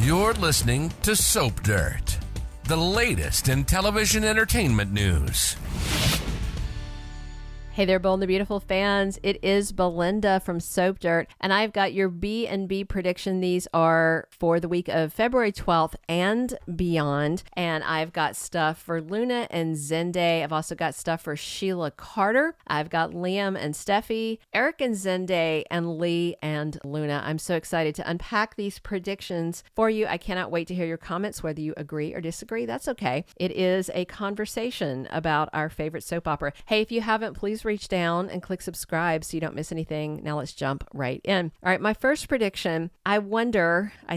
You're listening to Soap Dirt, the latest in television entertainment news. Hey there, Bold and the Beautiful fans. It is Belinda from Soap Dirt, and I've got your B&B prediction. These are for the week of February 12th and beyond, and I've got stuff for Luna and Zende. I've also got stuff for Sheila Carter. I've got Liam and Steffy, Eric and Zende, and Lee and Luna. I'm so excited to unpack these predictions for you. I cannot wait to hear your comments, whether you agree or disagree. That's okay. It is a conversation about our favorite soap opera. Hey, if you haven't, please reach down and click subscribe so you don't miss anything. Now let's jump right in. All right, my first prediction, I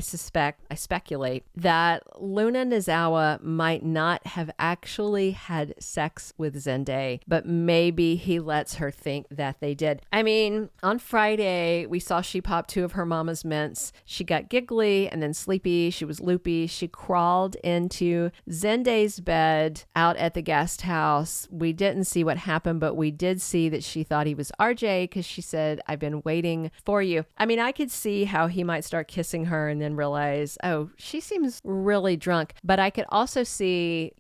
speculate that Luna Nozawa might not have actually had sex with Zende, but maybe he lets her think that they did. I mean, on Friday, we saw she pop 2 of her mama's mints. She got giggly and then sleepy. She was loopy. She crawled into Zende's bed out at the guest house. We didn't see what happened, but we did see that she thought he was RJ because she said, "I've been waiting for you." I mean, I could see how he might start kissing her and then realize, oh, she seems really drunk. But I could also see,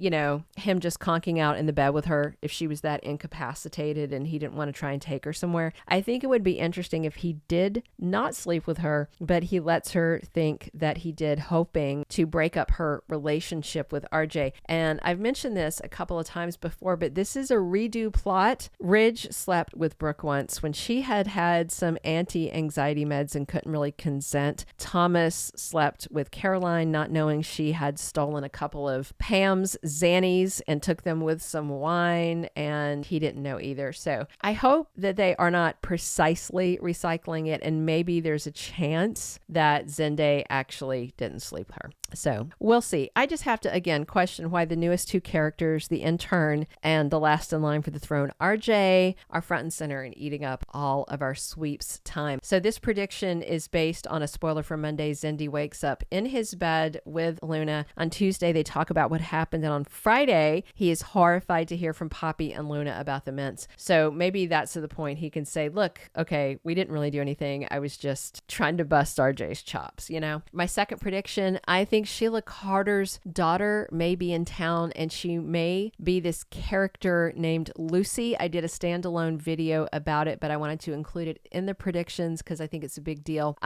him just conking out in the bed with her if she was that incapacitated and he didn't want to try and take her somewhere. I think it would be interesting if he did not sleep with her, but he lets her think that he did, hoping to break up her relationship with RJ. And I've mentioned this a couple of times before, but this is a redo plot. Ridge slept with Brooke once when she had some anti-anxiety meds and couldn't really consent. Thomas slept with Caroline, not knowing she had stolen a couple of Pam's Xannies and took them with some wine, and he didn't know either. So I hope that they are not precisely recycling it, and maybe there's a chance that Zende actually didn't sleep with her. So we'll see. I just have to, again, question why the newest 2 characters, the intern and the last in line for the throne, RJ, are front and center and eating up all of our sweeps time. So this prediction is based on a spoiler from Monday. Zende wakes up in his bed with Luna. On Tuesday, they talk about what happened. And on Friday, he is horrified to hear from Poppy and Luna about the mints. So maybe that's to the point he can say, look, okay, we didn't really do anything. I was just trying to bust RJ's chops, My second prediction, I think Sheila Carter's daughter may be in town and she may be this character named Lucy. I did a standalone video about it, but I wanted to include it in the predictions because I think it's a big deal.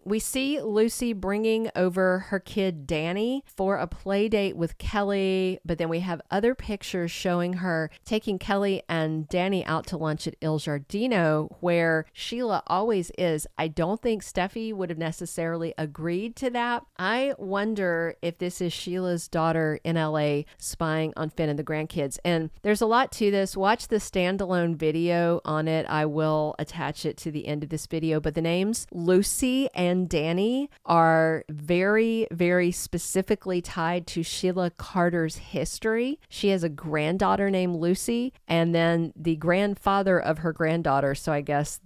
We see Lucy bringing over her kid Danny for a play date with Kelly, but then we have other pictures showing her taking Kelly and Danny out to lunch at Il Giardino, where Sheila always is. I don't think Steffy would have necessarily agreed to that. I wonder if this is Sheila's daughter in LA spying on Finn and the grandkids. And there's a lot to this. Watch the standalone video on it. I will attach it to the end of this video. But the names Lucy and Danny are very, very specifically tied to Sheila Carter's history. She has a granddaughter named Lucy, and then the grandfather of her granddaughter, so I guess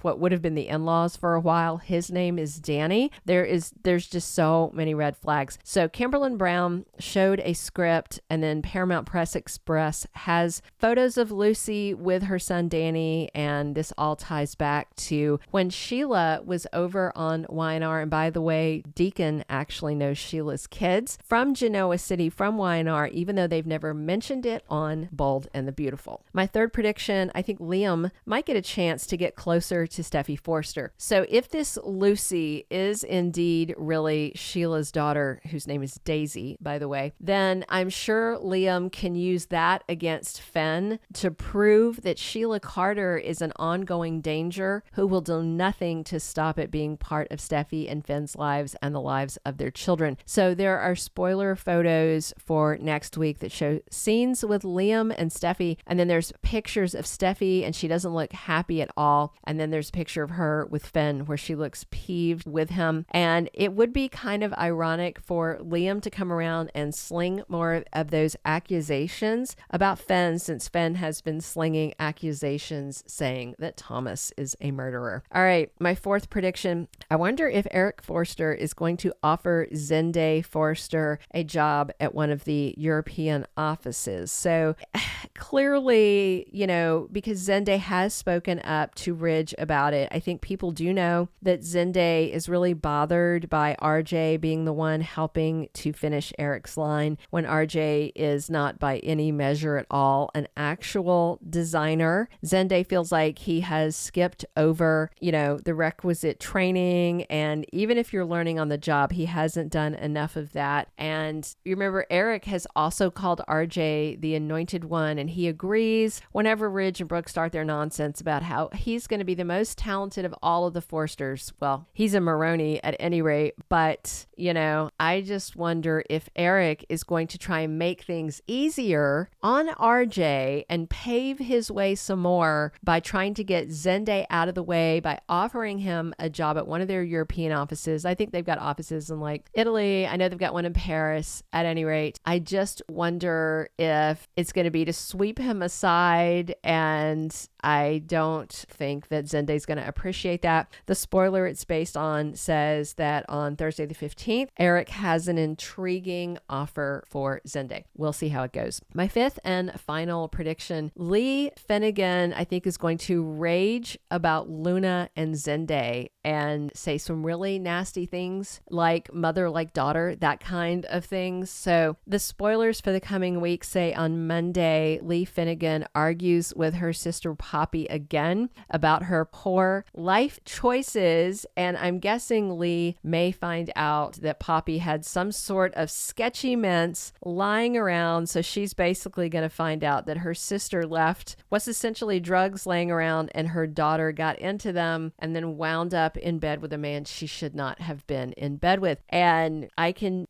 what would have been the in-laws for a while, his name is Danny. There's just so many red flags. So Kimberlin Brown showed a script, and then Paramount Press Express has photos of Lucy with her son Danny, and this all ties back to when Sheila was over on YNR. And by the way, Deacon actually knows Sheila's kids from Genoa City, from YNR, even though they've never mentioned it on Bold and the Beautiful. My third prediction, I think Liam might get a chance to get closer to Steffy Forrester. So if this Lucy is indeed really Sheila's daughter, whose name is Daisy, by the way, then I'm sure Liam can use that against Fenn to prove that Sheila Carter is an ongoing danger who will do nothing to stop it being part of Steffy and Fenn's lives and the lives of their children. So there are spoiler photos for next week that show scenes with Liam and Steffy, and then there's pictures of Steffy and she doesn't look happy at all, and then there's a picture of her with Fenn where she looks peeved with him. And it would be kind of ironic for Liam to come around and sling more of those accusations about Fenn, since Fenn has been slinging accusations saying that Thomas is a murderer. All right, my fourth prediction. I wonder if RJ Forrester is going to offer Zende Forrester a job at one of the European offices. So clearly, because Zende has spoken up to Ridge about it, I think people do know that Zende is really bothered by RJ being the one helping to finish Eric's line when RJ is not by any measure at all an actual designer. Zende feels like he has skipped over, the requisite training, and even if you're learning on the job, he hasn't done enough of that. And you remember Eric has also called RJ the anointed one, and he agrees whenever Ridge and Brooke start their nonsense about how he's going to be the most talented of all of the Forresters. Well, he's a Maroney at any rate, but I just wonder if Eric is going to try and make things easier on RJ and pave his way some more by trying to get Zende out of the way by offering him a job at one of their European offices. I think they've got offices in like Italy. I know they've got one in Paris. At any rate, I just wonder if it's going to be to sweep him aside, and I don't think that Zende's going to appreciate that. The spoiler it's based on says that on Thursday the 15th, Eric has an intriguing offer for Zende. We'll see how it goes. My fifth and final prediction, Lee Finnegan, I think, is going to rage about Luna and Zende and say some really nasty things like mother, like daughter, that kind of things. So the spoilers for the coming week say on Monday, Lee Finnegan argues with her sister Poppy again about her poor life choices. And I'm guessing Lee may find out that Poppy had some sort of sketchy mints lying around. So she's basically going to find out that her sister left what's essentially drugs laying around, and her daughter got into them and then wound up in bed with a man she should not have been in bed with. And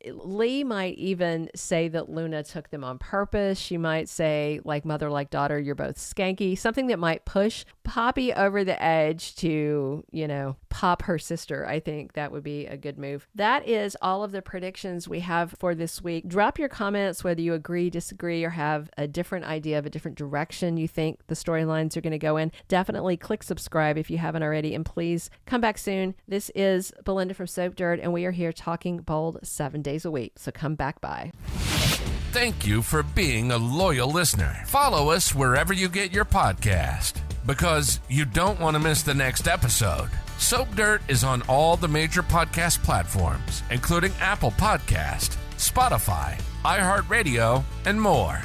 Lee might even say that Luna took them on purpose. She might say, like mother, like daughter, you're both skanky, something that might push Poppy over the edge to, pop her sister. I think that would be a good move. That is all of the predictions we have for this week. Drop your comments whether you agree, disagree, or have a different idea of a different direction you think the storylines are going to go in. Definitely click subscribe if you haven't already, and please come back soon. This is Belinda from Soap Dirt, and we are here talking bold 7 days a week. So come back by. Thank you for being a loyal listener. Follow us wherever you get your podcast, because you don't want to miss the next episode. Soap Dirt is on all the major podcast platforms, including Apple Podcast, Spotify, iHeartRadio, and more.